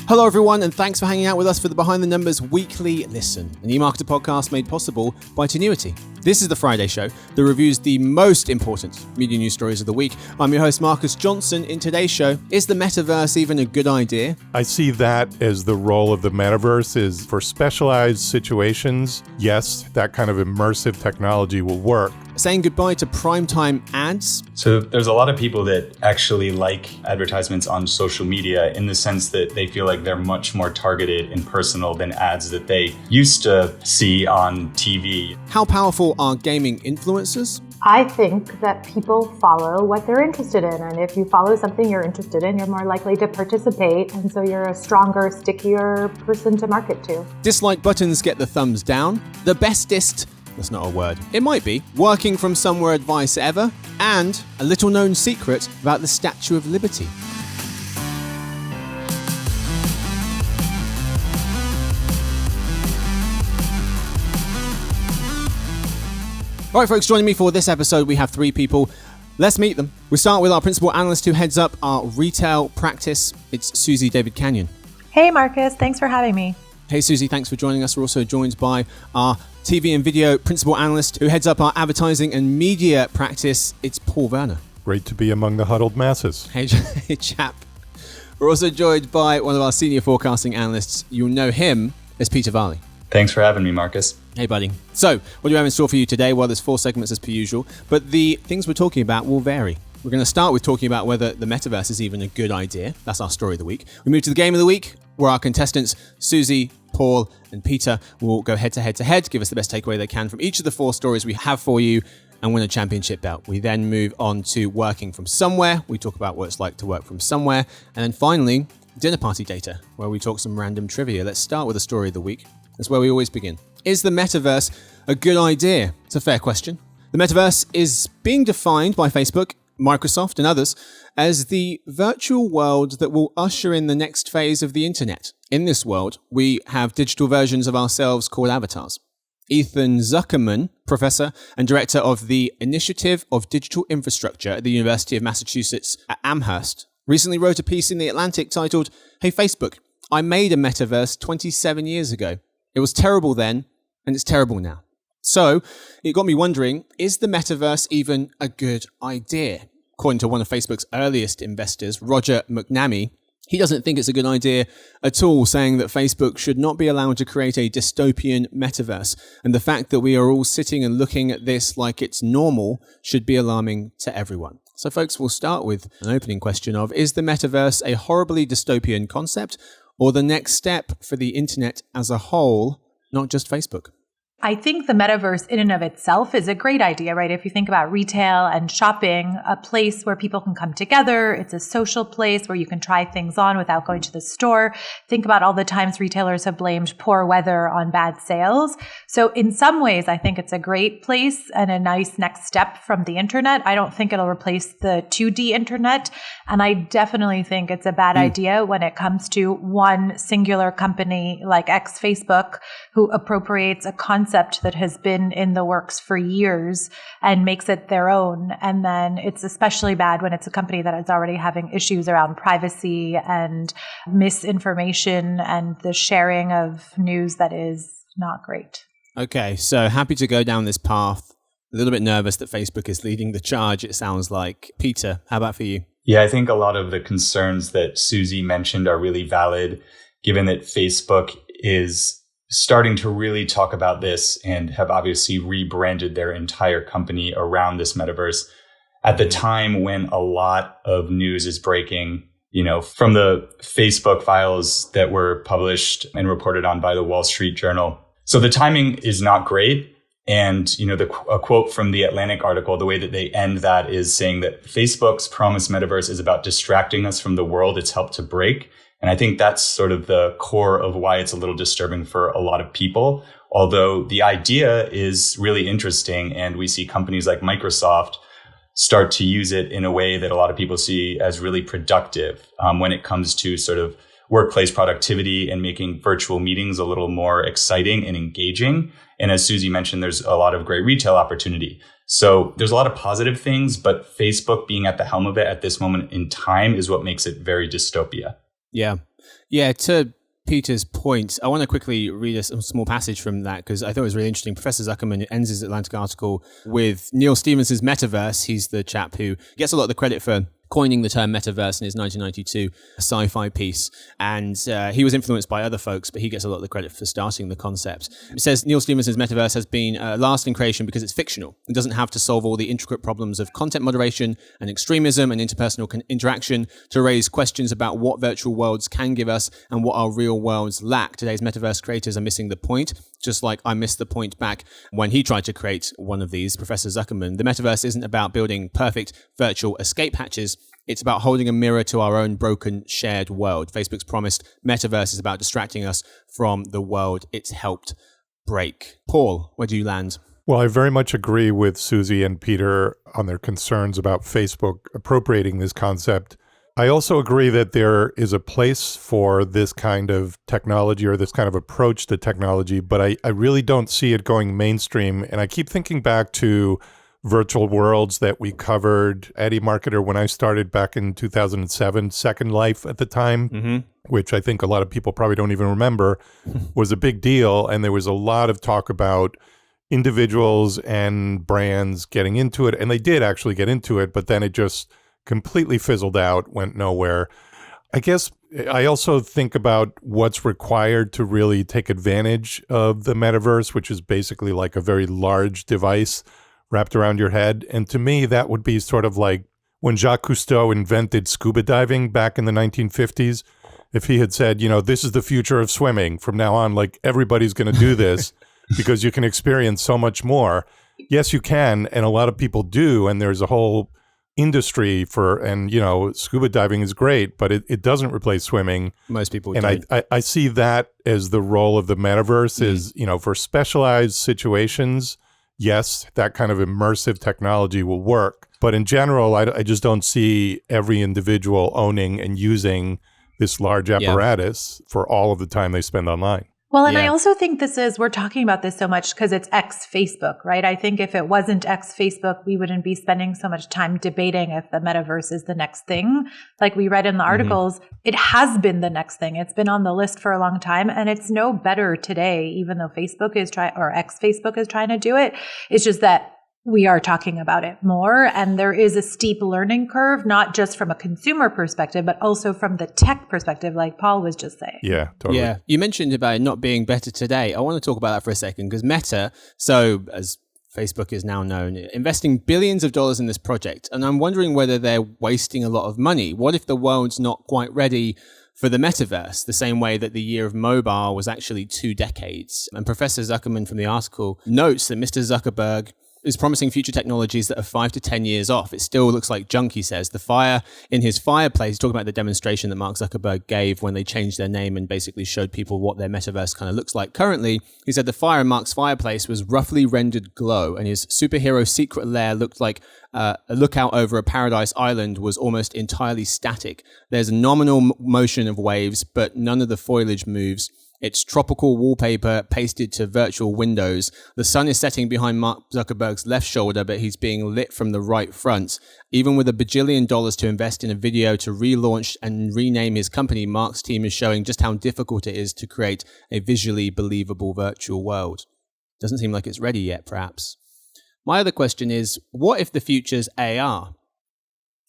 Hello everyone, and thanks for hanging out with us for the Behind the Numbers Weekly Listen, an eMarketer podcast made possible by Tenuity. This is the Friday show that reviews the most important media news stories of the week. I'm your host, Marcus Johnson. In today's show, is the Metaverse even a good idea? I see that as the role of the Metaverse is for specialized situations. Yes, that kind of immersive technology will work. Saying goodbye to primetime ads. So there's a lot of people that actually like advertisements on social media in the sense that they feel like they're much more targeted and personal than ads that they used to see on TV. How powerful are gaming influencers? I think that people follow what they're interested in. And if you follow something you're interested in, you're more likely to participate. And so you're a stronger, stickier person to market to. Dislike buttons get the thumbs down. The bestest, that's not a word, it might be, working from somewhere advice ever, and a little known secret about the Statue of Liberty. All right, folks, joining me for this episode, we have three people. Let's meet them. We start with our principal analyst who heads up our retail practice. It's Suzy Davidkhanian. Hey, Marcus. Thanks for having me. Hey, Suzy. Thanks for joining us. We're also joined by our TV and video principal analyst who heads up our advertising and media practice. It's Verna. Great to be among the huddled masses. Hey, chap. We're also joined by one of our senior forecasting analysts. You'll know him as Peter Vahle. Thanks for having me, Marcus. Hey, buddy. So, what do we have in store for you today? Well, there's 4 segments as per usual, but the things we're talking about will vary. We're going to start with talking about whether the Metaverse is even a good idea. That's our story of the week. We move to the game of the week, where our contestants, Suzy, Paul, and Peter, will go head to head, give us the best takeaway they can from each of the 4 stories we have for you, and win a championship belt. We then move on to working from somewhere. We talk about what it's like to work from somewhere. And then finally, dinner party data, where we talk some random trivia. Let's start with the story of the week. That's where we always begin. Is the Metaverse a good idea? It's a fair question. The Metaverse is being defined by Facebook, Microsoft, and others as the virtual world that will usher in the next phase of the internet. In this world, we have digital versions of ourselves called avatars. Ethan Zuckerman, professor and director of the Initiative of Digital Infrastructure at the University of Massachusetts at Amherst, recently wrote a piece in The Atlantic titled, "Hey Facebook, I made a Metaverse 27 years ago. It was terrible then, and it's terrible now." So, it got me wondering, is the Metaverse even a good idea? According to one of Facebook's earliest investors, Roger McNamee, he doesn't think it's a good idea at all, saying that Facebook should not be allowed to create a dystopian Metaverse. And the fact that we are all sitting and looking at this like it's normal should be alarming to everyone. So, folks, we'll start with an opening question of, is the Metaverse a horribly dystopian concept, or the next step for the internet as a whole, not just Facebook? I think the metaverse in and of itself is a great idea, right? If you think about retail and shopping, a place where people can come together, it's a social place where you can try things on without going to the store. Think about all the times retailers have blamed poor weather on bad sales. So in some ways, I think it's a great place and a nice next step from the internet. I don't think it'll replace the 2D internet. And I definitely think it's a bad idea when it comes to one singular company like Facebook, who appropriates a concept that has been in the works for years and makes it their own. And then it's especially bad when it's a company that is already having issues around privacy and misinformation and the sharing of news that is not great. Okay, so happy to go down this path. A little bit nervous that Facebook is leading the charge, it sounds like. Peter, how about for you? Yeah, I think a lot of the concerns that Suzy mentioned are really valid, given that Facebook is starting to really talk about this and have obviously rebranded their entire company around this metaverse at the time when a lot of news is breaking, from the Facebook files that were published and reported on by the Wall Street Journal. So the timing is not great. And, a quote from the Atlantic article, the way that they end that is saying that Facebook's promised metaverse is about distracting us from the world it's helped to break. And I think that's sort of the core of why it's a little disturbing for a lot of people, although the idea is really interesting. And we see companies like Microsoft start to use it in a way that a lot of people see as really productive when it comes to sort of workplace productivity and making virtual meetings a little more exciting and engaging. And as Suzy mentioned, there's a lot of great retail opportunity. So there's a lot of positive things, but Facebook being at the helm of it at this moment in time is what makes it very dystopia. Yeah. Yeah, to Peter's point, I want to quickly read a small passage from that because I thought it was really interesting. Professor Zuckerman ends his Atlantic article with Neil Stephenson's Metaverse. He's the chap who gets a lot of the credit for coining the term metaverse in his 1992 sci-fi piece. And he was influenced by other folks, but he gets a lot of the credit for starting the concept. It says Neil Stephenson's Metaverse has been a lasting creation because it's fictional. It doesn't have to solve all the intricate problems of content moderation and extremism and interpersonal interaction to raise questions about what virtual worlds can give us and what our real worlds lack. Today's metaverse creators are missing the point, just like I missed the point back when he tried to create one of these, Professor Zuckerman. The metaverse isn't about building perfect virtual escape hatches. It's about holding a mirror to our own broken, shared world. Facebook's promised metaverse is about distracting us from the world it's helped break. Paul, where do you land? Well, I very much agree with Suzy and Peter on their concerns about Facebook appropriating this concept. I also agree that there is a place for this kind of technology or this kind of approach to technology, but I really don't see it going mainstream. And I keep thinking back to virtual worlds that we covered at eMarketer when I started back in 2007, Second Life at the time, which I think a lot of people probably don't even remember, was a big deal. And there was a lot of talk about individuals and brands getting into it. And they did actually get into it, but then it just completely fizzled out, went nowhere. I guess I also think about what's required to really take advantage of the metaverse, which is basically like a very large device wrapped around your head. And to me, that would be sort of like when Jacques Cousteau invented scuba diving back in the 1950s. If he had said, you know, this is the future of swimming from now on, like everybody's going to do this because you can experience so much more. Yes, you can. And a lot of people do. And there's a whole industry for, and, you know, scuba diving is great, but it doesn't replace swimming. Most people don't. I see that as the role of the metaverse is, you know, for specialized situations. Yes, that kind of immersive technology will work. But in general, I just don't see every individual owning and using this large apparatus for all of the time they spend online. Well, and I also think we're talking about this so much because it's ex-Facebook, right? I think if it wasn't ex-Facebook, we wouldn't be spending so much time debating if the metaverse is the next thing. Like we read in the articles, it has been the next thing. It's been on the list for a long time and it's no better today, even though Facebook is ex-Facebook is trying to do it. It's just that we are talking about it more. And there is a steep learning curve, not just from a consumer perspective, but also from the tech perspective, like Paul was just saying. Yeah, totally. Yeah, you mentioned about it not being better today. I want to talk about that for a second because Meta, so as Facebook is now known, investing billions of dollars in this project. And I'm wondering whether they're wasting a lot of money. What if the world's not quite ready for the metaverse, the same way that the year of mobile was actually 2 decades? And Professor Zuckerman from the article notes that Mr. Zuckerberg is promising future technologies that are 5 to 10 years off. It still looks like junk, he says. The fire in his fireplace, talking about the demonstration that Mark Zuckerberg gave when they changed their name and basically showed people what their metaverse kind of looks like currently. He said the fire in Mark's fireplace was roughly rendered glow, and his superhero secret lair looked like a lookout over a paradise island was almost entirely static. There's a nominal motion of waves, but none of the foliage moves. It's tropical wallpaper pasted to virtual windows. The sun is setting behind Mark Zuckerberg's left shoulder, but he's being lit from the right front. Even with $1 billion to invest in a video to relaunch and rename his company, Mark's team is showing just how difficult it is to create a visually believable virtual world. Doesn't seem like it's ready yet, perhaps. My other question is, what if the future's AR?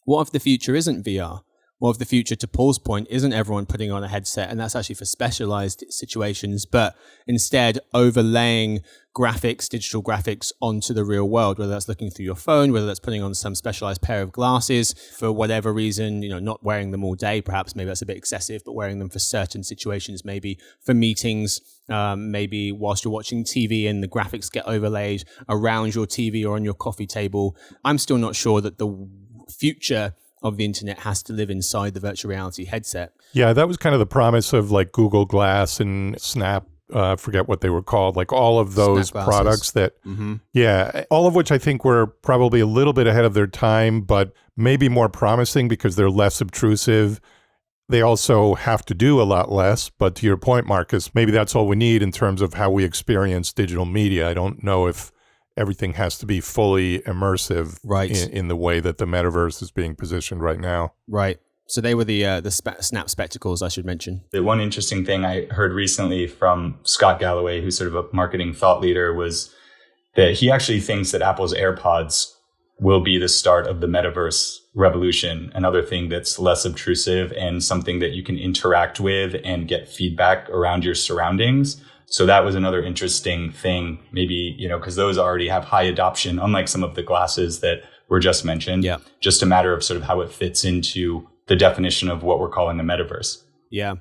What if the future isn't VR? What if the future, to Paul's point, isn't everyone putting on a headset, and that's actually for specialized situations, but instead overlaying graphics, digital graphics onto the real world, whether that's looking through your phone, whether that's putting on some specialized pair of glasses for whatever reason, you know, not wearing them all day, perhaps maybe that's a bit excessive, but wearing them for certain situations, maybe for meetings, maybe whilst you're watching TV and the graphics get overlaid around your TV or on your coffee table. I'm still not sure that the future of the internet has to live inside the virtual reality headset. Yeah, that was kind of the promise of like Google Glass and Snap, forget what they were called, like all of those products that, yeah, all of which I think were probably a little bit ahead of their time, but maybe more promising because they're less obtrusive. They also have to do a lot less, but to your point, Marcus, maybe that's all we need in terms of how we experience digital media. I don't know if everything has to be fully immersive in the way that the metaverse is being positioned right now. Right. So they were the Snap spectacles, I should mention. The one interesting thing I heard recently from Scott Galloway, who's sort of a marketing thought leader, was that he actually thinks that Apple's AirPods will be the start of the metaverse revolution, another thing that's less obtrusive and something that you can interact with and get feedback around your surroundings. So that was another interesting thing, maybe, because those already have high adoption, unlike some of the glasses that were just mentioned. Yeah. Just a matter of sort of how it fits into the definition of what we're calling the metaverse. Yeah.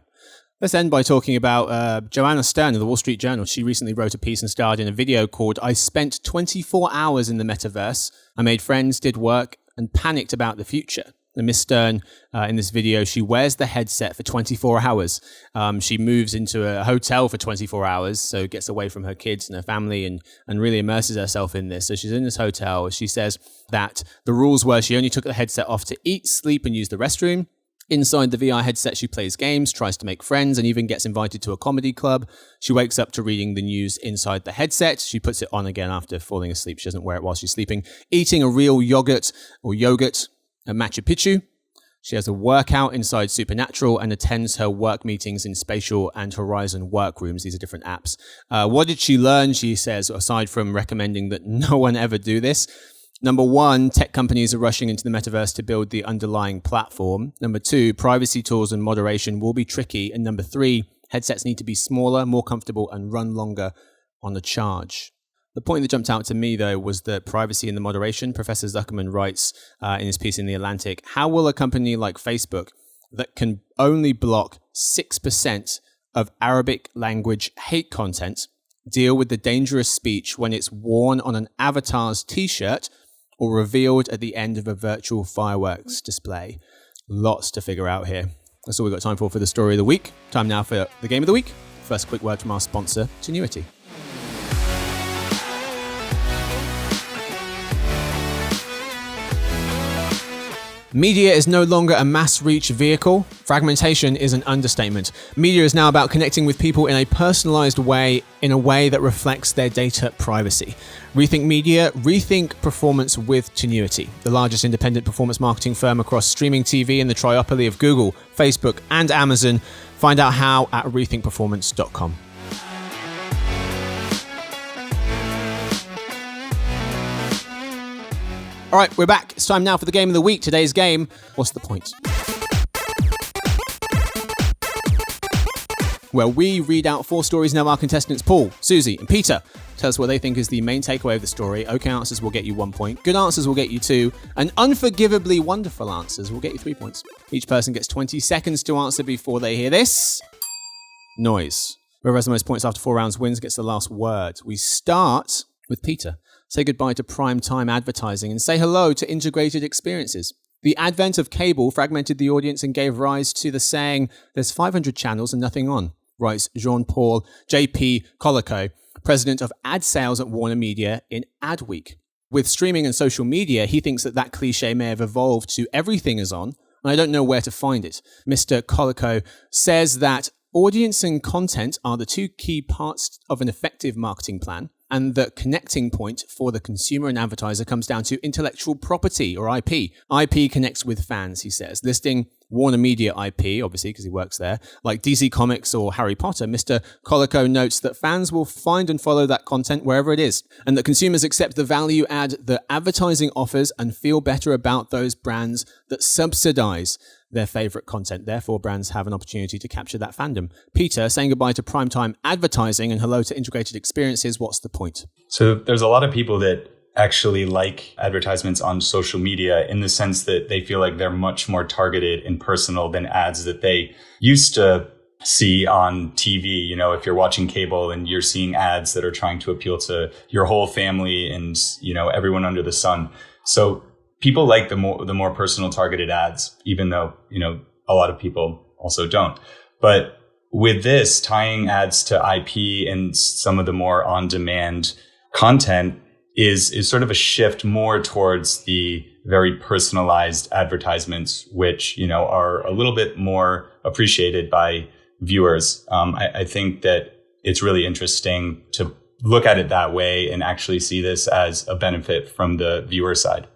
Let's end by talking about Joanna Stern of the Wall Street Journal. She recently wrote a piece and starred in a video called "I Spent 24 Hours in the Metaverse. I Made Friends, Did Work, and Panicked About the Future." And Miss Stern, in this video, she wears the headset for 24 hours. She moves into a hotel for 24 hours, so gets away from her kids and her family and really immerses herself in this. So she's in this hotel. She says that the rules were she only took the headset off to eat, sleep, and use the restroom. Inside the VR headset, she plays games, tries to make friends, and even gets invited to a comedy club. She wakes up to reading the news inside the headset. She puts it on again after falling asleep. She doesn't wear it while she's sleeping. Eating a real yogurt at Machu Picchu. She has a workout inside Supernatural and attends her work meetings in Spatial and Horizon workrooms. These are different apps. What did she learn? She says, aside from recommending that no one ever do this. Number one, tech companies are rushing into the metaverse to build the underlying platform. Number two, privacy tools and moderation will be tricky. And number three, headsets need to be smaller, more comfortable, and run longer on a charge. The point that jumped out to me, though, was the privacy and the moderation. Professor Zuckerman writes in his piece in The Atlantic, how will a company like Facebook that can only block 6% of Arabic language hate content deal with the dangerous speech when it's worn on an avatar's t-shirt or revealed at the end of a virtual fireworks display? Lots to figure out here. That's all we've got time for the story of the week. Time now for the game of the week. First, quick word from our sponsor, Tenuity. Media is no longer a mass reach vehicle. Fragmentation is an understatement. Media is now about connecting with people in a personalized way, in a way that reflects their data privacy. Rethink Media, rethink performance with Tenuity, the largest independent performance marketing firm across streaming TV and the triopoly of Google, Facebook, and Amazon. Find out how at rethinkperformance.com. All right, we're back. It's time now for the game of the week. Today's game, what's the point? Where we read out 4 stories and have our contestants, Paul, Suzy, and Peter, tell us what they think is the main takeaway of the story. Okay answers will get you 1 point. Good answers will get you 2. And unforgivably wonderful answers will get you 3 points. Each person gets 20 seconds to answer before they hear this noise. Whoever has the most points after 4 rounds wins, gets the last word. We start with Peter. Say goodbye to primetime advertising and say hello to integrated experiences. The advent of cable fragmented the audience and gave rise to the saying, "There's 500 channels and nothing on," writes Jean-Paul J.P. Colico, president of ad sales at Warner Media in Adweek. With streaming and social media, he thinks that cliche may have evolved to everything is on, and I don't know where to find it. Mr. Colico says that audience and content are the 2 key parts of an effective marketing plan, and the connecting point for the consumer and advertiser comes down to intellectual property, or IP. IP connects with fans, he says. Listing Warner Media IP, obviously, because he works there, like DC Comics or Harry Potter, Mr. Colico notes that fans will find and follow that content wherever it is, and that consumers accept the value add the advertising offers and feel better about those brands that subsidize their favorite content. Therefore, brands have an opportunity to capture that fandom. Peter, saying goodbye to primetime advertising and hello to integrated experiences, what's the point? So there's a lot of people that actually like advertisements on social media in the sense that they feel like they're much more targeted and personal than ads that they used to see on TV. You know, if you're watching cable and you're seeing ads that are trying to appeal to your whole family and, everyone under the sun. So people like the more personal targeted ads, even though, a lot of people also don't. But with this, tying ads to IP and some of the more on-demand content is sort of a shift more towards the very personalized advertisements, which, are a little bit more appreciated by viewers. I think that it's really interesting to look at it that way and actually see this as a benefit from the viewer side.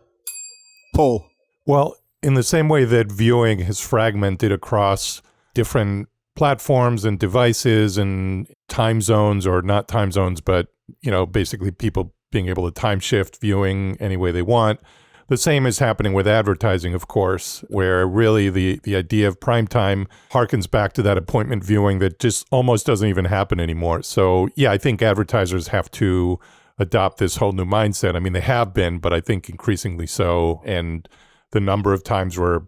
Paul. Well, In the same way that viewing has fragmented across different platforms and devices and time zones, or not time zones, but, basically people being able to time shift viewing any way they want. The same is happening with advertising, of course, where really the idea of primetime harkens back to that appointment viewing that just almost doesn't even happen anymore. So, yeah, I think advertisers have to adopt this whole new mindset. I mean, they have been, but I think increasingly so. And the number of times where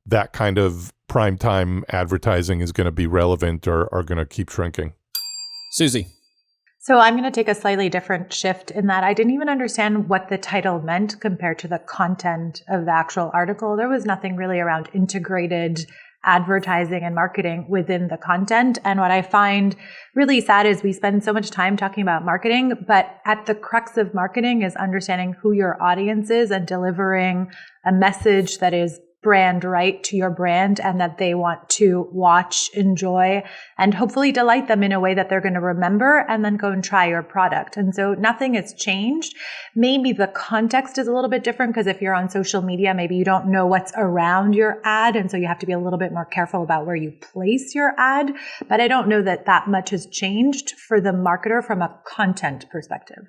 that kind of primetime advertising is going to be relevant are going to keep shrinking. Suzy. So I'm going to take a slightly different shift in that I didn't even understand what the title meant compared to the content of the actual article. There was nothing really around integrated advertising and marketing within the content. And what I find really sad is we spend so much time talking about marketing, but at the crux of marketing is understanding who your audience is and delivering a message that is brand right to your brand and that they want to watch, enjoy, and hopefully delight them in a way that they're going to remember and then go and try your product. And so nothing has changed. Maybe the context is a little bit different because if you're on social media, maybe you don't know what's around your ad. And so you have to be a little bit more careful about where you place your ad. But I don't know that that much has changed for the marketer from a content perspective.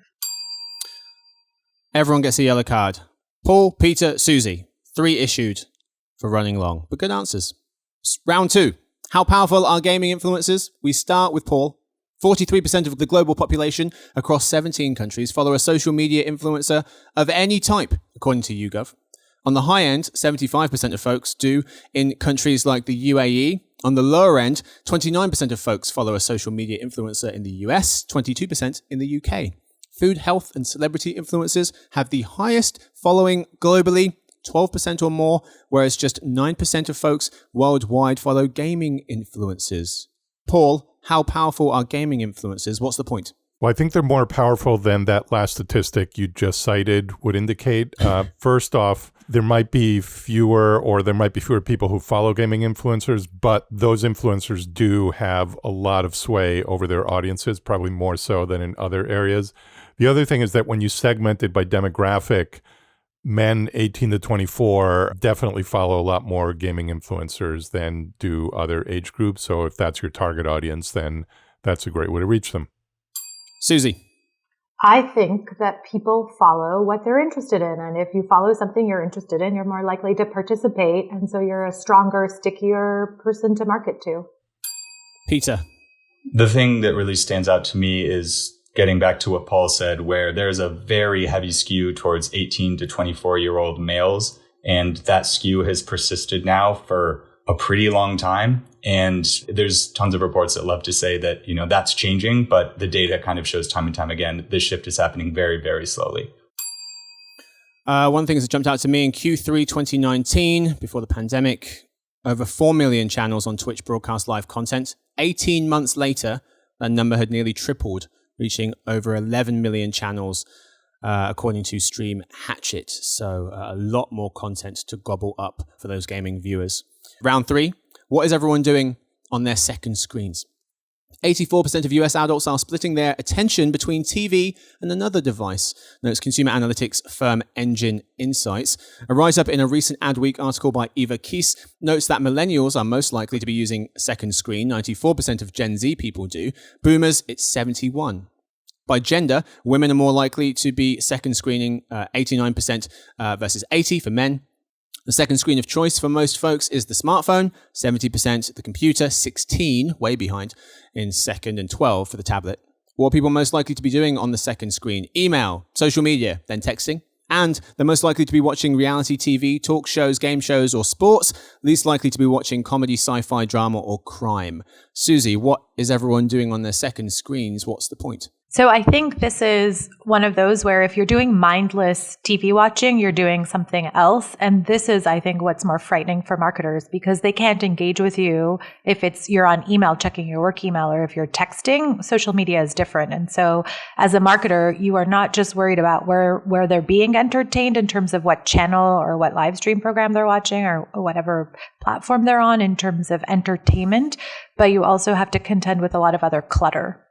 Everyone gets a yellow card. Paul, Peter, Suzy. 3 issued for running long, but good answers. Round 2. How powerful are gaming influencers? We start with Paul. 43% of the global population across 17 countries follow a social media influencer of any type, according to YouGov. On the high end, 75% of folks do in countries like the UAE. On the lower end, 29% of folks follow a social media influencer in the US, 22% in the UK. Food, health, and celebrity influencers have the highest following globally, 12% or more, whereas just 9% of folks worldwide follow gaming influencers. Paul, how powerful are gaming influencers? What's the point? Well, I think they're more powerful than that last statistic you just cited would indicate. First off, there might be fewer people who follow gaming influencers, but those influencers do have a lot of sway over their audiences, probably more so than in other areas. The other thing is that when you segment it by demographic, men 18 to 24 definitely follow a lot more gaming influencers than do other age groups. So if that's your target audience, then that's a great way to reach them. Suzy. I think that people follow what they're interested in. And if you follow something you're interested in, you're more likely to participate. And so you're a stronger, stickier person to market to. Peter. The thing that really stands out to me is getting back to what Paul said, where there's a very heavy skew towards 18 to 24-year-old males. And that skew has persisted now for a pretty long time. And there's tons of reports that love to say that, that's changing, but the data kind of shows time and time again, this shift is happening very, very slowly. One thing that jumped out to me in Q3 2019, before the pandemic, over 4 million channels on Twitch broadcast live content. 18 months later, that number had nearly tripled, reaching over 11 million channels, according to Stream Hatchet. So a lot more content to gobble up for those gaming viewers. Round 3. What is everyone doing on their second screens? 84% of US adults are splitting their attention between TV and another device, notes consumer analytics firm Engine Insights. A write-up in a recent Adweek article by Eva Kies notes that millennials are most likely to be using a second screen. 94% of Gen Z people do. Boomers, it's 71%. By gender, women are more likely to be second screening, 89% versus 80% for men. The second screen of choice for most folks is the smartphone, 70% the computer, 16%, way behind, in second, and 12% for the tablet. What are people most likely to be doing on the second screen? Email, social media, then texting. And they're most likely to be watching reality TV, talk shows, game shows, or sports. Least likely to be watching comedy, sci-fi, drama, or crime. Suzy, what is everyone doing on their second screens? What's the point? So I think this is one of those where if you're doing mindless TV watching, you're doing something else. And this is, I think, what's more frightening for marketers because they can't engage with you if you're on email, checking your work email, or if you're texting. Social media is different. And so as a marketer, you are not just worried about where they're being entertained in terms of what channel or what live stream program they're watching or whatever platform they're on in terms of entertainment, but you also have to contend with a lot of other clutter.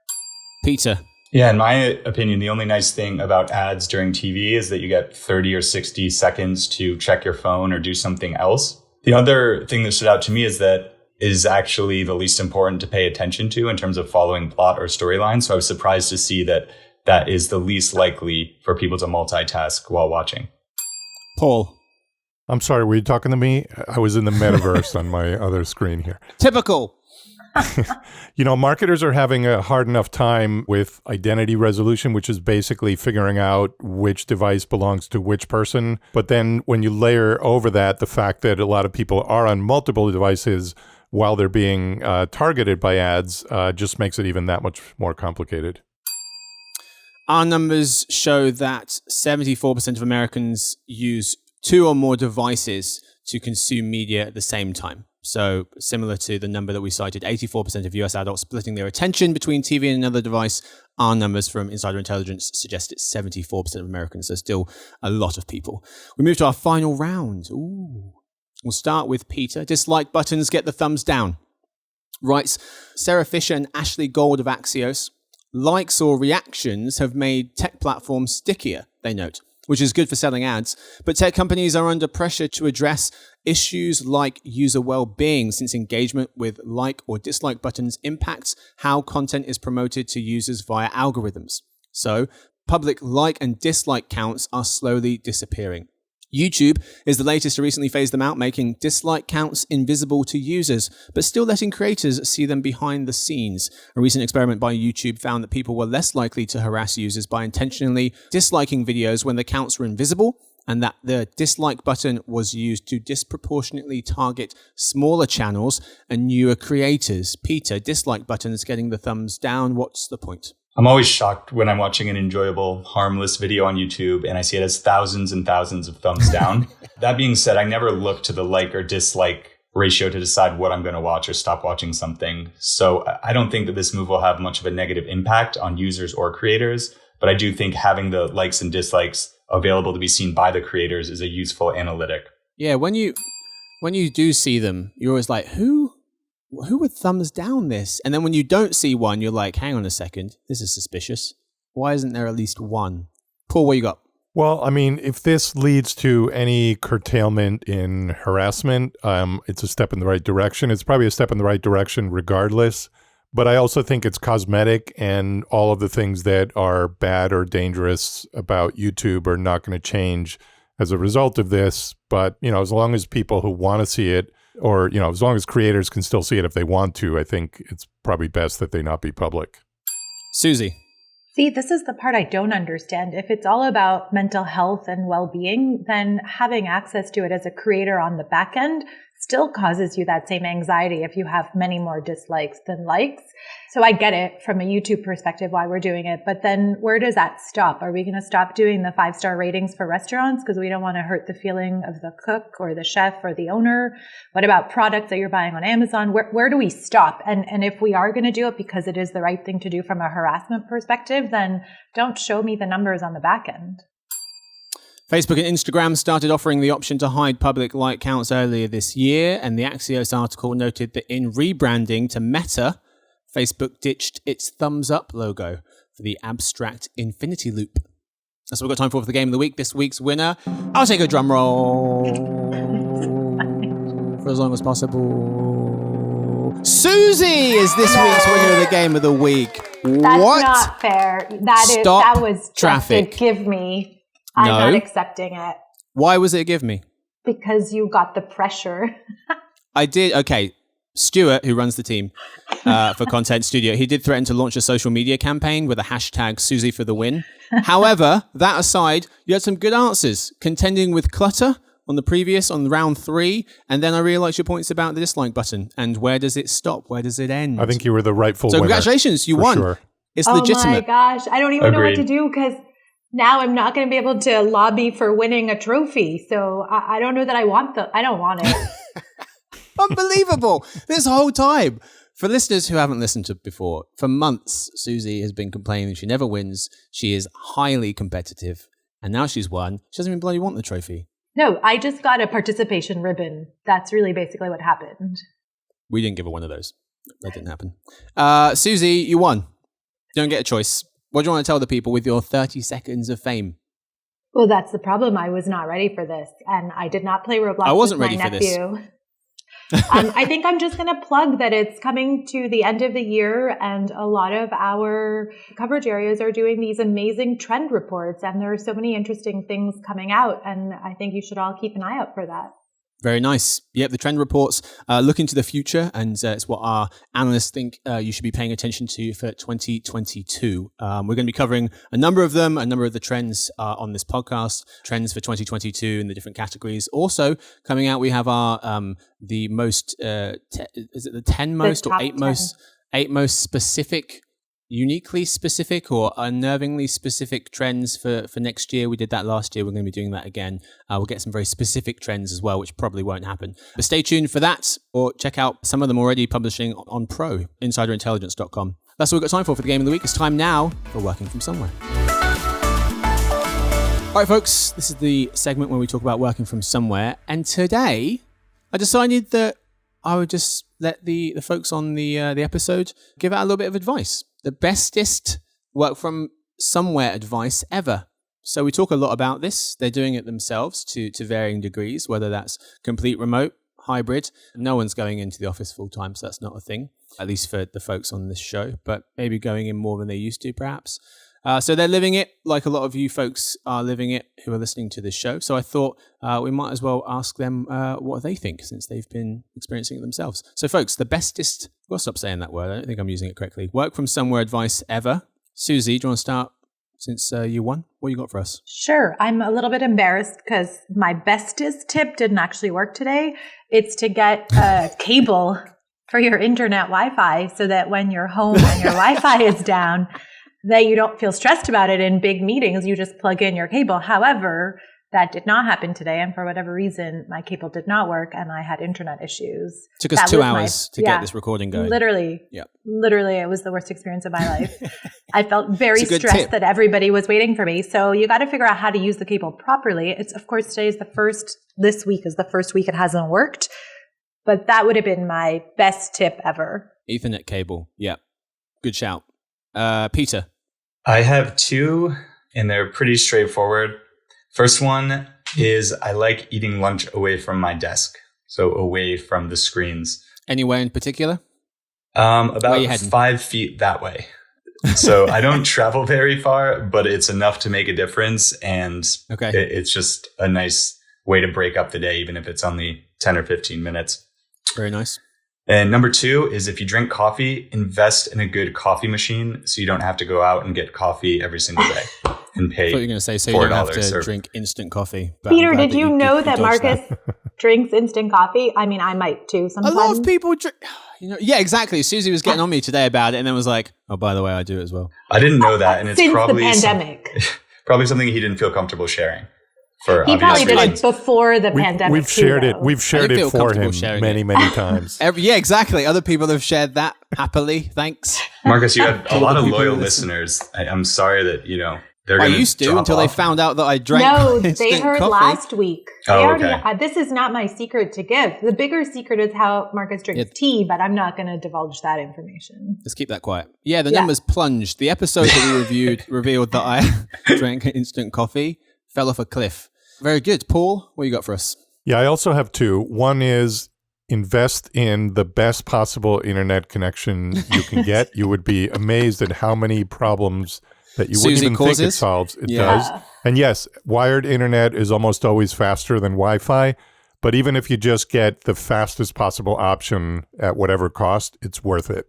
Peter. Yeah, in my opinion, the only nice thing about ads during TV is that you get 30 or 60 seconds to check your phone or do something else. The other thing that stood out to me is that is actually the least important to pay attention to in terms of following plot or storyline. So I was surprised to see that that is the least likely for people to multitask while watching. Paul. I'm sorry, were you talking to me? I was in the metaverse on my other screen here. Typical. Marketers are having a hard enough time with identity resolution, which is basically figuring out which device belongs to which person. But then when you layer over that the fact that a lot of people are on multiple devices while they're being targeted by ads, just makes it even that much more complicated. Our numbers show that 74% of Americans use 2 or more devices to consume media at the same time. So similar to the number that we cited, 84% of US adults splitting their attention between TV and another device. Our numbers from Insider Intelligence suggest it's 74% of Americans, so still a lot of people. We move to our final round. Ooh. We'll start with Peter. Dislike buttons get the thumbs down. Writes Sarah Fisher and Ashley Gold of Axios. Likes or reactions have made tech platforms stickier, they note, which is good for selling ads. But tech companies are under pressure to address issues like user well-being, since engagement with like or dislike buttons impacts how content is promoted to users via algorithms. So, public like and dislike counts are slowly disappearing. YouTube is the latest to recently phase them out, making dislike counts invisible to users, but still letting creators see them behind the scenes. A recent experiment by YouTube found that people were less likely to harass users by intentionally disliking videos when the counts were invisible, and that the dislike button was used to disproportionately target smaller channels and newer creators. Peter, dislike buttons getting the thumbs down. What's the point? I'm always shocked when I'm watching an enjoyable, harmless video on YouTube and I see it has thousands and thousands of thumbs down. That being said, I never look to the like or dislike ratio to decide what I'm going to watch or stop watching something. So I don't think that this move will have much of a negative impact on users or creators, but I do think having the likes and dislikes available to be seen by the creators is a useful analytic. Yeah, when you do see them, you're always like, who would thumbs down this? And then when you don't see one, you're like, hang on a second, this is suspicious. Why isn't there at least one? Paul, what you got? Well, I mean, if this leads to any curtailment in harassment, it's a step in the right direction. It's probably a step in the right direction regardless. But I also think it's cosmetic, and all of the things that are bad or dangerous about YouTube are not going to change as a result of this. But, as long as people who want to see it, or, as long as creators can still see it if they want to, I think it's probably best that they not be public. Suzy. See, this is the part I don't understand. If it's all about mental health and well-being, then having access to it as a creator on the back end still causes you that same anxiety if you have many more dislikes than likes. So I get it from a YouTube perspective why we're doing it, but then where does that stop? Are we going to stop doing the 5-star ratings for restaurants because we don't want to hurt the feeling of the cook or the chef or the owner? What about products that you're buying on Amazon? Where do we stop? And if we are going to do it because it is the right thing to do from a harassment perspective, then don't show me the numbers on the back end. Facebook and Instagram started offering the option to hide public like counts earlier this year, and the Axios article noted that in rebranding to Meta, Facebook ditched its thumbs up logo for the abstract infinity loop. That's what we've got time for the game of the week. This week's winner, I'll take a drum roll for as long as possible. Suzy is this week's winner of the game of the week. That's what? Not fair. Stop that was traffic. Just a give me. I'm not accepting it. Why was it a give me? Because you got the pressure. I did. Okay. Stuart, who runs the team for Content Studio, he did threaten to launch a social media campaign with a hashtag Suzy for the win. However, that aside, you had some good answers, contending with clutter on round 3. And then I realized your points about the dislike button. And where does it stop? Where does it end? I think you were the rightful winner. So congratulations, you won. Sure. It's legitimate. Oh my gosh. I don't even know what Agreed. to do because now I'm not going to be able to lobby for winning a trophy. So I don't know that I don't want it. Unbelievable. This whole time. For listeners who haven't listened to it before, for months, Suzy has been complaining she never wins. She is highly competitive. And now she's won. She doesn't even bloody want the trophy. No, I just got a participation ribbon. That's really basically what happened. We didn't give her one of those. That didn't happen. Suzy, you won. You don't get a choice. What do you want to tell the people with your 30 seconds of fame? Well, that's the problem. I was not ready for this, and I did not play Roblox. I wasn't with ready my for this. nephew. I think I'm just going to plug that it's coming to the end of the year, and a lot of our coverage areas are doing these amazing trend reports, and there are so many interesting things coming out, and I think you should all keep an eye out for that. Very nice. Yep, the trend reports look into the future, and it's what our analysts think you should be paying attention to for 2022. We're going to be covering a number of them, a number of the trends on this podcast, trends for 2022 in the different categories. Also, coming out, we have our the most, is it the 10 most or 8 most specific, uniquely specific or unnervingly specific trends for next year. We did that last year. We're going to be doing that again. We'll get some very specific trends as well, which probably won't happen. But stay tuned for that, or check out some of them already publishing on Pro, insiderintelligence.com. That's all we've got time for the game of the week. It's time now for Working From Somewhere. All right, folks, this is the segment where we talk about working from somewhere. And today, I decided that I would just let the folks on the episode give out a little bit of advice. The bestest work from somewhere advice ever. So we talk a lot about this. They're doing it themselves to varying degrees, whether that's complete remote, hybrid. No one's going into the office full time, so that's not a thing, at least for the folks on this show, but maybe going in more than they used to, perhaps. So they're living it like a lot of you folks are living it who are listening to this show. So I thought we might as well ask them what they think, since they've been experiencing it themselves. So folks, the bestest, well, stop saying that word. I don't think I'm using it correctly. Work from somewhere advice ever. Suzy, do you want to start since you won? What you got for us? Sure. I'm a little bit embarrassed because my bestest tip didn't actually work today. It's to get a cable for your internet Wi-Fi so that when you're home and your Wi-Fi is down, that you don't feel stressed about it in big meetings. You just plug in your cable. However, that did not happen today. And for whatever reason, my cable did not work and I had internet issues. Took us 2 hours to get this recording going. Literally. Yep. Literally, it was the worst experience of my life. I felt very stressed tip. that everybody was waiting for me. So you got to figure out how to use the cable properly. It's, of course, this week is the first week it hasn't worked. But that would have been my best tip ever. Ethernet cable. Yep. Good shout. Peter. I have 2, and they're pretty straightforward. First one is I like eating lunch away from my desk, so away from the screens. Anywhere in particular? About 5 feet that way. So I don't travel very far, but it's enough to make a difference, and it's just a nice way to break up the day, even if it's only 10 or 15 minutes. Very nice. And number 2 is if you drink coffee, invest in a good coffee machine so you don't have to go out and get coffee every single day and pay $4. I thought you were going to say so you don't have to drink instant coffee. Peter, did you know that Marcus drinks instant coffee? I mean, I might too sometimes. A lot of people drink. Yeah, exactly. Suzy was getting on me today about it and then was like, oh, by the way, I do it as well. I didn't know that. And it's Since probably the pandemic. Probably something he didn't feel comfortable sharing. He probably did it before the pandemic. We've shared it. We've shared it for him many times. Yeah, exactly. Other people have shared that happily. Thanks. Marcus, you had a lot of loyal listeners. I'm sorry that, they're going to. I used to until they found out that I drank. No, they heard coffee last week. Okay. This is not my secret to give. The bigger secret is how Marcus drinks tea, but I'm not going to divulge that information. Let's keep that quiet. Yeah, the numbers plunged. The episode that we revealed that I drank instant coffee fell off a cliff. Very good. Paul, what you got for us? Yeah, I also have 2. One is invest in the best possible internet connection you can get. You would be amazed at how many problems that you wouldn't even think it solves. It does. And yes, wired internet is almost always faster than Wi-Fi. But even if you just get the fastest possible option at whatever cost, it's worth it.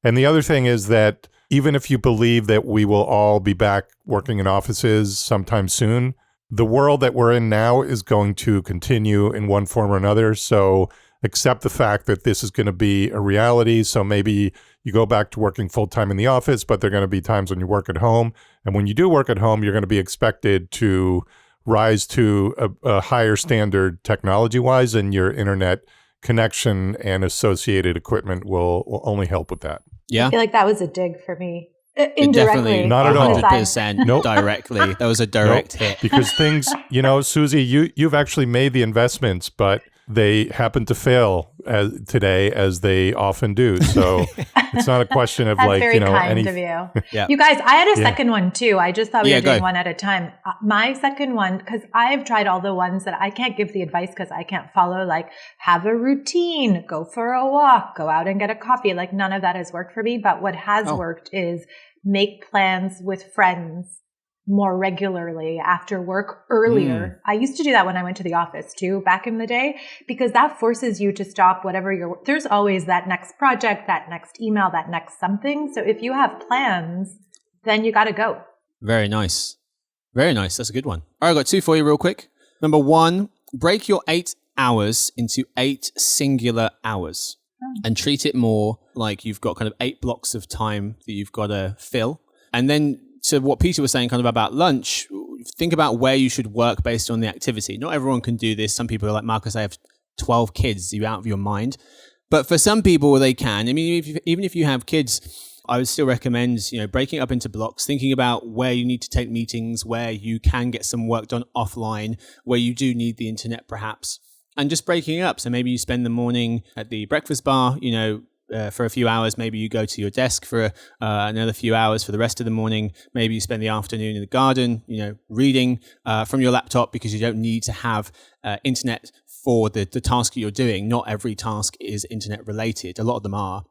And the other thing is that even if you believe that we will all be back working in offices sometime soon, the world that we're in now is going to continue in one form or another. So accept the fact that this is going to be a reality. So maybe you go back to working full time in the office, but there are going to be times when you work at home. And when you do work at home, you're going to be expected to rise to a higher standard technology-wise, and your internet connection and associated equipment will only help with that. Yeah. I feel like that was a dig for me. Indirectly. Not at all. 100%. Nope. Directly. That was a direct hit. Because things, Suzy, you've actually made the investments, but they happen to fail today as they often do. So it's not a question of That's like, very kind of you. Yeah. You guys, I had a second one too. I just thought we were doing go. one at a time. My second one, because I've tried all the ones that I can't give the advice because I can't follow, like have a routine, go for a walk, go out and get a coffee. Like none of that has worked for me. But what has worked is make plans with friends more regularly after work earlier. I used to do that when I went to the office too, back in the day, because that forces you to stop whatever there's always that next project, that next email, that next something. So if you have plans, then you got to go. Very nice. Very nice. That's a good one. All right, I've got 2 for you real quick. Number 1, break your 8 hours into 8 singular hours and treat it more like you've got kind of 8 blocks of time that you've got to fill. And then to what Peter was saying kind of about lunch, think about where you should work based on the activity. Not everyone can do this. Some people are like, Marcus, I have 12 kids. You're out of your mind. But for some people, they can. I mean, even if you have kids, I would still recommend, breaking it up into blocks, thinking about where you need to take meetings, where you can get some work done offline, where you do need the internet perhaps, and just breaking it up. So maybe you spend the morning at the breakfast bar, for a few hours. Maybe you go to your desk for another few hours for the rest of the morning. Maybe you spend the afternoon in the garden, reading from your laptop, because you don't need to have internet for the task you're doing. Not every task is internet related. A lot of them are.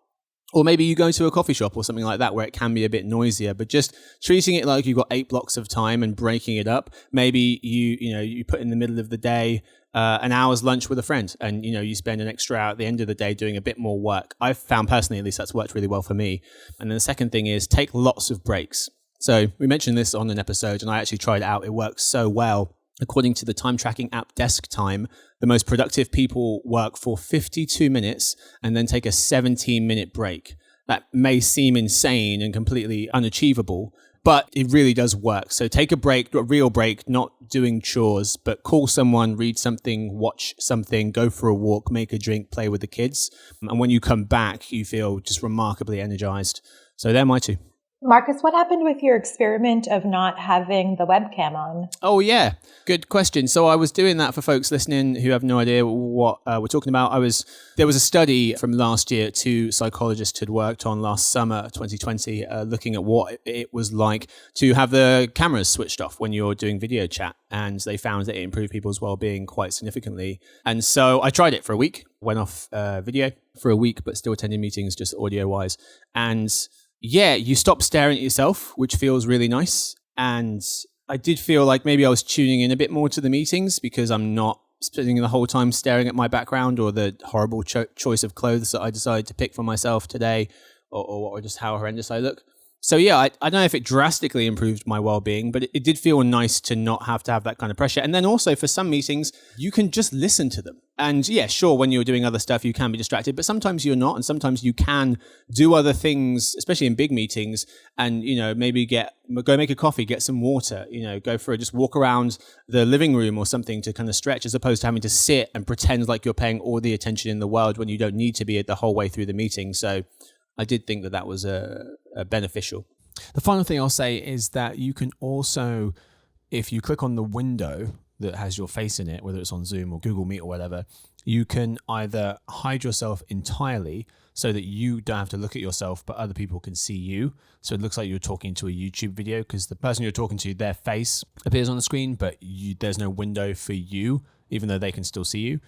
Or maybe you go to a coffee shop or something like that where it can be a bit noisier, but just treating it like you've got 8 blocks of time and breaking it up. Maybe you put in the middle of the day an hour's lunch with a friend, and you spend an extra hour at the end of the day doing a bit more work. I've found personally, at least, that's worked really well for me. And then the second thing is take lots of breaks. So we mentioned this on an episode, and I actually tried it out. It works so well. According to the time tracking app Desk Time, the most productive people work for 52 minutes and then take a 17-minute break. That may seem insane and completely unachievable, but it really does work. So take a break, a real break, not doing chores, but call someone, read something, watch something, go for a walk, make a drink, play with the kids. And when you come back, you feel just remarkably energized. So they're my 2. Marcus, what happened with your experiment of not having the webcam on? Oh, yeah. Good question. So I was doing that for folks listening who have no idea what we're talking about. There was a study from last year 2 psychologists had worked on last summer, 2020, looking at what it was like to have the cameras switched off when you're doing video chat. And they found that it improved people's well-being quite significantly. And so I tried it for a week, went off video for a week, but still attending meetings just audio-wise. And yeah, you stop staring at yourself, which feels really nice. And I did feel like maybe I was tuning in a bit more to the meetings because I'm not spending the whole time staring at my background or the horrible choice of clothes that I decided to pick for myself today, or just how horrendous I look. So yeah, I don't know if it drastically improved my well-being, but it did feel nice to not have to have that kind of pressure. And then also for some meetings, you can just listen to them. And yeah, sure, when you're doing other stuff, you can be distracted, but sometimes you're not. And sometimes you can do other things, especially in big meetings, and, maybe go make a coffee, get some water, go for just walk around the living room or something to kind of stretch, as opposed to having to sit and pretend like you're paying all the attention in the world when you don't need to be the whole way through the meeting. So I did think that was beneficial. The final thing I'll say is that you can also, if you click on the window that has your face in it, whether it's on Zoom or Google Meet or whatever, you can either hide yourself entirely so that you don't have to look at yourself, but other people can see you. So it looks like you're talking to a YouTube video because the person you're talking to, their face appears on the screen, but there's no window for you, even though they can still see you.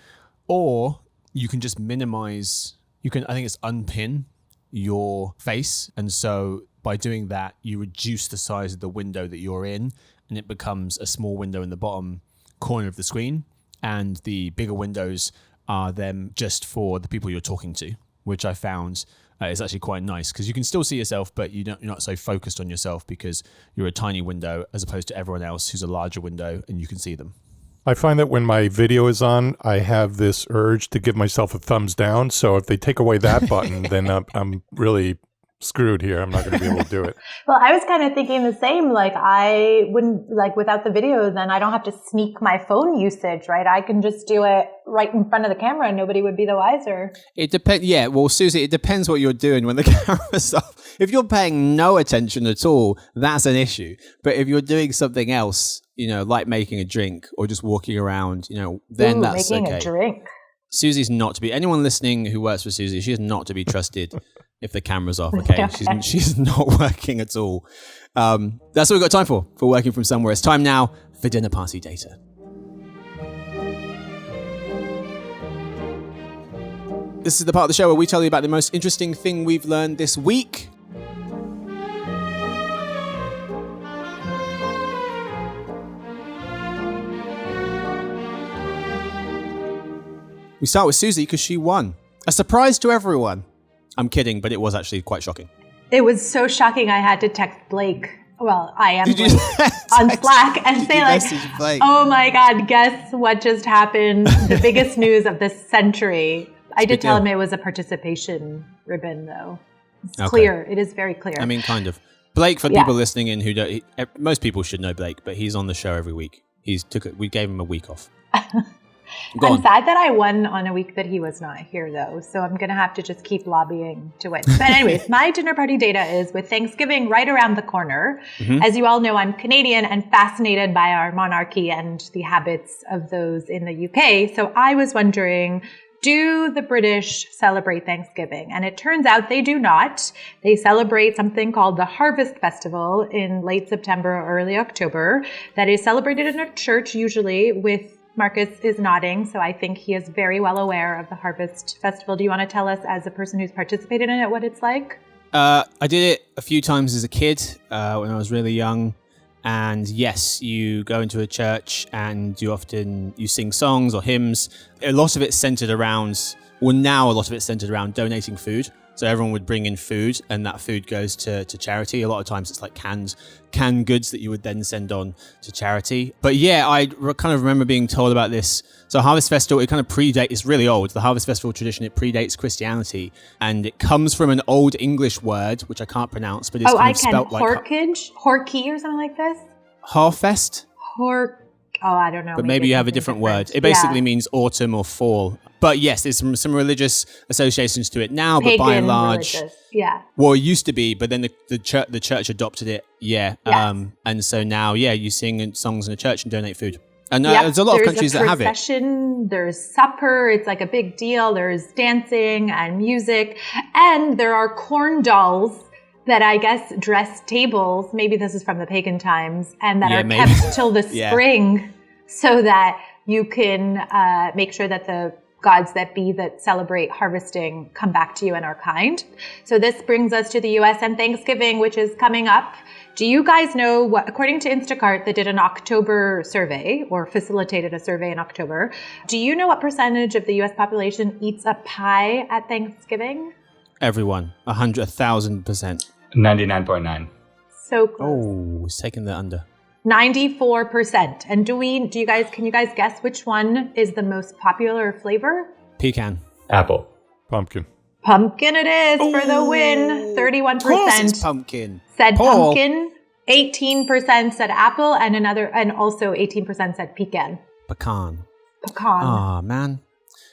Or you can just minimize, I think it's unpin your face, and so by doing that you reduce the size of the window that you're in, and it becomes a small window in the bottom corner of the screen, and the bigger windows are them just for the people you're talking to, which I found is actually quite nice because you can still see yourself, but you're not so focused on yourself because you're a tiny window as opposed to everyone else who's a larger window and you can see them. I find that when my video is on, I have this urge to give myself a thumbs down. So if they take away that button, then I'm really screwed here. I'm not going to be able to do it. Well, I was kind of thinking the same. Like I wouldn't, without the video, then I don't have to sneak my phone usage, right? I can just do it right in front of the camera and nobody would be the wiser. It depends. Yeah. Well, Suzy, it depends what you're doing when the camera's off. If you're paying no attention at all, that's an issue. But if you're doing something else, like making a drink or just walking around, then that's making okay. a drink. Suzy's not to be, anyone listening who works for Suzy, she is not to be trusted if the camera's off, okay? She's not working at all. That's what we've got time for working from somewhere. It's time now for dinner party data. This is the part of the show where we tell you about the most interesting thing we've learned this week. We start with Suzy because she won. A surprise to everyone. I'm kidding, but it was actually quite shocking. It was so shocking I had to text Blake. Well, I am Blake on Slack and say like, oh my God, guess what just happened? The biggest news of this century. I did tell him it was a participation ribbon though. It's clear. It is very clear. I mean, kind of. Blake, for people listening in who don't, most people should know Blake, but he's on the show every week. We gave him a week off. I'm sad that I won on a week that he was not here, though. So I'm going to have to just keep lobbying to win. But anyways, my dinner party data is with Thanksgiving right around the corner. Mm-hmm. As you all know, I'm Canadian and fascinated by our monarchy and the habits of those in the UK. So I was wondering, do the British celebrate Thanksgiving? And it turns out they do not. They celebrate something called the Harvest Festival in late September or early October that is celebrated in a church, usually with Marcus is nodding, so I think he is very well aware of the Harvest Festival. Do you want to tell us, as a person who's participated in it, what it's like? I did it a few times as a kid when I was really young. And yes, you go into a church and you sing songs or hymns. A lot of it's centered around, now a lot of it's centered around donating food. So everyone would bring in food and that food goes to charity. A lot of times it's like canned goods that you would then send on to charity. But yeah, I kind of remember being told about this. So Harvest Festival, it kind of it's really old. The Harvest Festival tradition, it predates Christianity. And it comes from an old English word, which I can't pronounce, but it's kind of spelt like... Horkey or something like this? Harfest? I don't know. But maybe you have a different word. It basically means autumn or fall. But yes, there's some religious associations to it now, Pagan, but by and large, religious. Yeah. Well, it used to be, but then the church adopted it. Yeah. Yes. And so now, you sing songs in a church and donate food. And there's a lot of countries that have it. There's supper. It's like a big deal. There's dancing and music. And there are corn dolls that I guess dress tables. Maybe this is from the pagan times. And that are kept till the spring so that you can make sure that the gods that celebrate harvesting come back to you and are kind. So this brings us to the US and Thanksgiving, which is coming up. Do you guys know what, according to Instacart, that did an October survey or facilitated a survey in October, do you know what percentage of the US population eats a pie at Thanksgiving? Everyone, 1,000%. 99.9. So close. Oh, it's taking the under. 94%. And can you guys guess which one is the most popular flavor? Pecan. Apple. Pumpkin. Pumpkin it is for the win. 31%. Of course it's pumpkin. Said Paul. Pumpkin. 18% said apple, and also 18% said pecan. Pecan. Ah, man.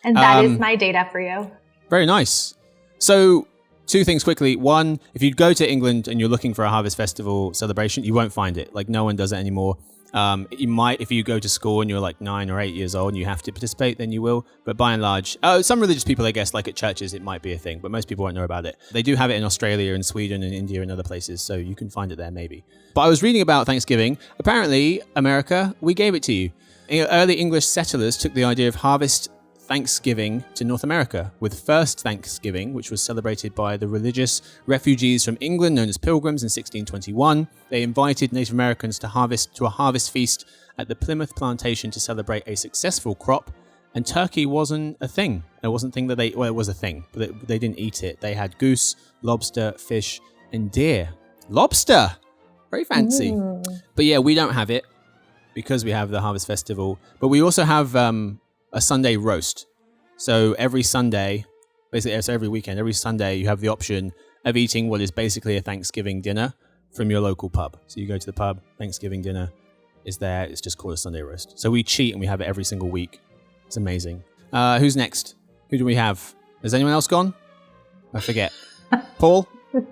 And that is my data for you. Very nice. So, two things quickly. One, if you go to England and you're looking for a Harvest Festival celebration, you won't find it. Like, no one does it anymore. You might, if you go to school and you're like 9 or 8 years old and you have to participate, then you will. But by and large, some religious people, I guess, like at churches, it might be a thing, but most people won't know about it. They do have it in Australia and Sweden and India and other places, so you can find it there maybe. But I was reading about Thanksgiving. Apparently, America, we gave it to you. Early English settlers took the idea of harvest Thanksgiving to North America, with first Thanksgiving, which was celebrated by the religious refugees from England known as Pilgrims in 1621. They invited Native Americans to a harvest feast at the Plymouth plantation to celebrate a successful crop, and turkey wasn't a thing. It wasn't a thing that it was a thing, but they didn't eat it. They had goose, lobster, fish, and deer. Lobster! Very fancy. But yeah, we don't have it because we have the Harvest Festival, but we also have a Sunday roast. So every Sunday, basically so every weekend, every Sunday, you have the option of eating what is basically a Thanksgiving dinner from your local pub. So you go to the pub, Thanksgiving dinner is there. It's just called a Sunday roast. So we cheat and we have it every single week. It's amazing. Who's next? Who do we have? Has anyone else gone? I forget. Paul?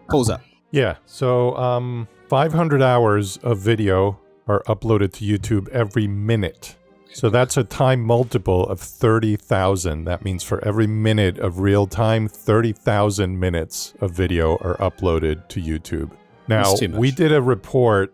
Paul's up. Yeah. So 500 hours of video are uploaded to YouTube every minute. So that's a time multiple of 30,000. That means for every minute of real time, 30,000 minutes of video are uploaded to YouTube. Now, That's too much. we did a report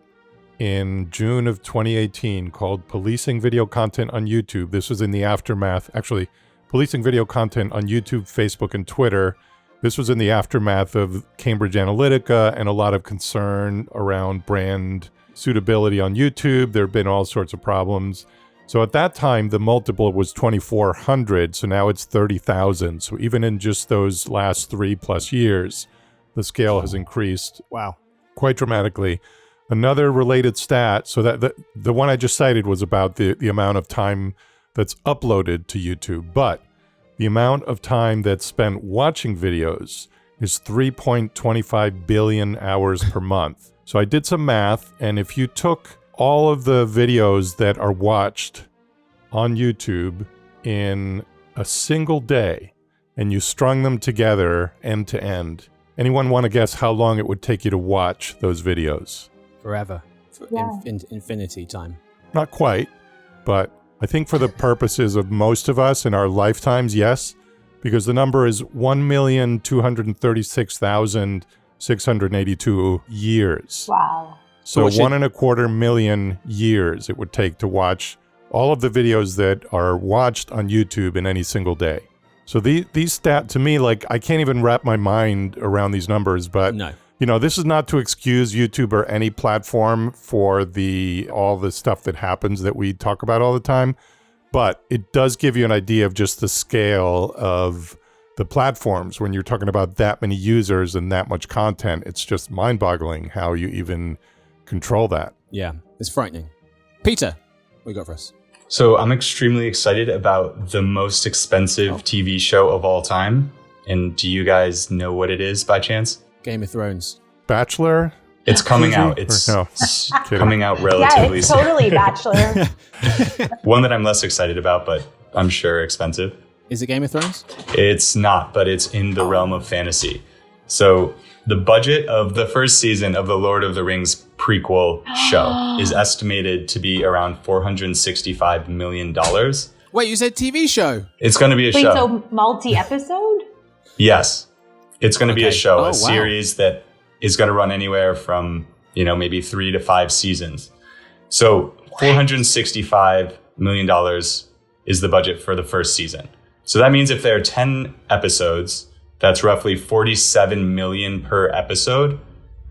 in June of 2018 called Policing Video Content on YouTube. This was in the aftermath, actually, Policing Video Content on YouTube, Facebook, and Twitter. This was in the aftermath of Cambridge Analytica and a lot of concern around brand suitability on YouTube. There have been all sorts of problems. So at that time, the multiple was 2,400. So now it's 30,000. So even in just those last 3+ years, the scale has increased Wow. quite dramatically. Another related stat, so that the one I just cited was about the amount of time that's uploaded to YouTube, but the amount of time that's spent watching videos is 3.25 billion hours per month. So I did some math, and if you took all of the videos that are watched on YouTube in a single day and you strung them together end to end, anyone want to guess how long it would take you to watch those videos? Forever. Yeah. Infinity time. Not quite, but I think for the purposes of most of us in our lifetimes, yes, because the number is 1,236,682 years. Wow. So Which is- 1.25 million years it would take to watch all of the videos that are watched on YouTube in any single day. So these stats, to me, like, I can't even wrap my mind around these numbers, but No. you know, this is not to excuse YouTube or any platform for all the stuff that happens that we talk about all the time, but it does give you an idea of just the scale of the platforms when you're talking about that many users and that much content. It's just mind-boggling how you even control that. Yeah. It's frightening. Peter, what you got for us? So I'm extremely excited about the most expensive TV show of all time. And do you guys know what it is by chance? Game of Thrones. Bachelor? It's coming Suzy? out. It's Or no, kidding. coming out Yeah, relatively it's soon. totally Bachelor. One that I'm less excited about, but I'm sure expensive. Is it Game of Thrones? It's not, but it's in the realm of fantasy. So the budget of the first season of the Lord of the Rings prequel show is estimated to be around $465 million. Wait, you said TV show. It's going to be a Wait, show. so multi-episode? Yes. It's going to be a Okay. show, Oh, wow. a series that is going to run anywhere from, maybe 3 to 5 seasons. So $465 million is the budget for the first season. So that means if there are 10 episodes, that's roughly $47 million per episode.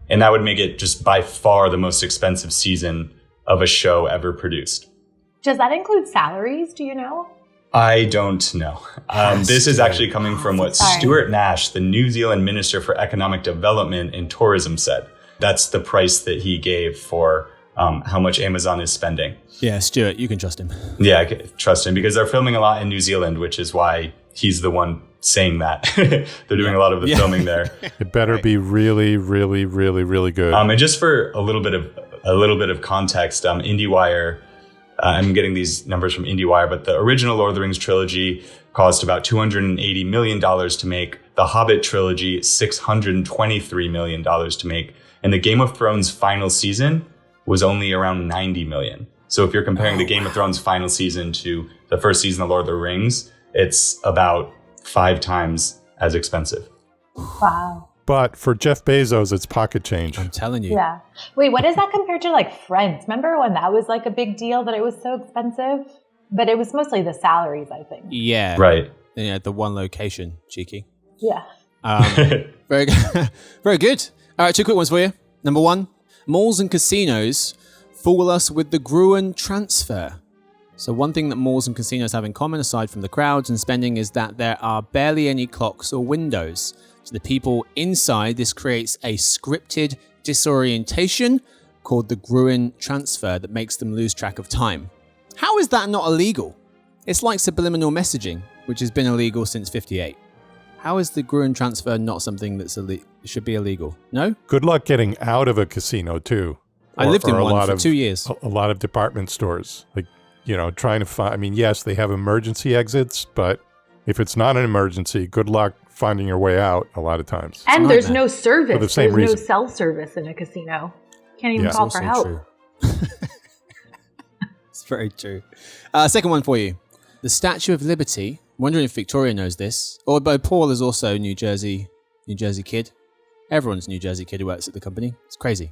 And that would make it just by far the most expensive season of a show ever produced. Does that include salaries? Do you know? I don't know. This is actually coming from what Sorry. Stuart Nash, the New Zealand Minister for Economic Development and Tourism, said. That's the price that he gave for how much Amazon is spending. Yeah, Stuart, you can trust him. Yeah, I can trust him because they're filming a lot in New Zealand, which is why he's the one saying that. They're doing a lot of the filming there. It better be really, really, really, really good. And just for a little bit of context, IndieWire. I'm getting these numbers from IndieWire, but the original Lord of the Rings trilogy cost about $280 million to make. The Hobbit trilogy, $623 million to make. And the Game of Thrones final season was only around $90 million. So if you're comparing the Game of Thrones final season to the first season of Lord of the Rings, it's about 5 times as expensive. Wow. But for Jeff Bezos, it's pocket change. I'm telling you. Yeah. Wait, what is that compared to like Friends? Remember when that was like a big deal that it was so expensive? But it was mostly the salaries, I think. Yeah. Right. Yeah, the one location. Cheeky. Yeah. Very good. Very good. All right, 2 quick ones for you. Number 1, malls and casinos fool us with the Gruen transfer. So one thing that malls and casinos have in common, aside from the crowds and spending, is that there are barely any clocks or windows. So the people inside, this creates a scripted disorientation called the Gruen transfer that makes them lose track of time. How is that not illegal? It's like subliminal messaging, which has been illegal since '58. How is the Gruen transfer not something that's should be illegal? No? Good luck getting out of a casino, too. I lived in a one lot for of- 2 years. A lot of department stores, like, trying to find, I mean, yes, they have emergency exits, but if it's not an emergency, good luck finding your way out a lot of times. And a there's nightmare. no service. For the same There's reason. no cell service in a casino. Can't even Yeah. call It's for also help. true. It's Very true. Second one for you. The Statue of Liberty. I'm wondering if Victoria knows this. Although Paul is also New Jersey kid. Everyone's New Jersey kid who works at the company. It's crazy.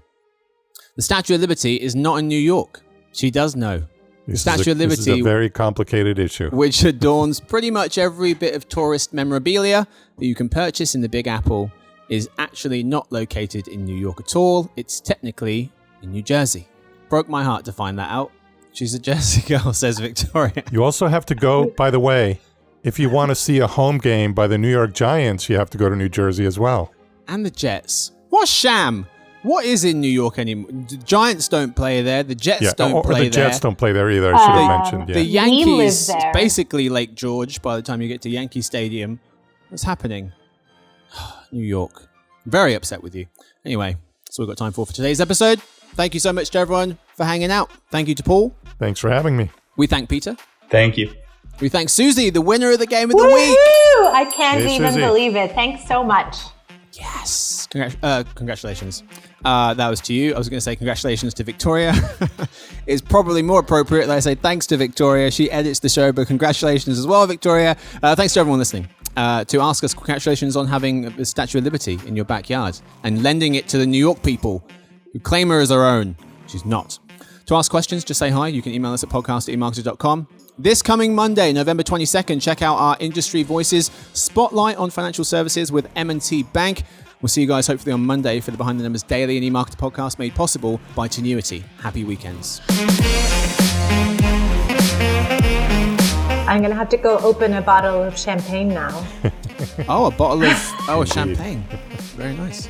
The Statue of Liberty is not in New York. She does know. The Statue of Liberty, this is a very complicated issue, which adorns pretty much every bit of tourist memorabilia that you can purchase in the Big Apple, is actually not located in New York at all. It's technically in New Jersey. Broke my heart to find that out. She's a Jersey girl, says Victoria. You also have to go, by the way, if you want to see a home game by the New York Giants, you have to go to New Jersey as well. And the Jets. What sham? What is in New York anymore? The Giants don't play there. The Jets don't play there. The Jets don't play there either, I should have mentioned. Yeah. The Yankees, it's basically Lake George by the time you get to Yankee Stadium. What's happening? New York. Very upset with you. Anyway, that's all we've got time for today's episode. Thank you so much to everyone for hanging out. Thank you to Paul. Thanks for having me. We thank Peter. Thank you. We thank Suzy, the winner of the game of the week. I can't even believe it. Thanks so much. Yes. Congratulations. That was to you. I was going to say congratulations to Victoria. It's probably more appropriate that I say thanks to Victoria. She edits the show, but congratulations as well, Victoria. Thanks to everyone listening. To ask us congratulations on having the Statue of Liberty in your backyard and lending it to the New York people who claim her as our own. She's not. To ask questions, just say hi. You can email us at podcast@eMarketer.com. This coming Monday, November 22nd, check out our Industry Voices Spotlight on Financial Services with M&T Bank. We'll see you guys hopefully on Monday for the Behind the Numbers Daily and eMarketer podcast made possible by Tenuity. Happy weekends. I'm going to have to go open a bottle of champagne now. Oh, a bottle of champagne. Very nice.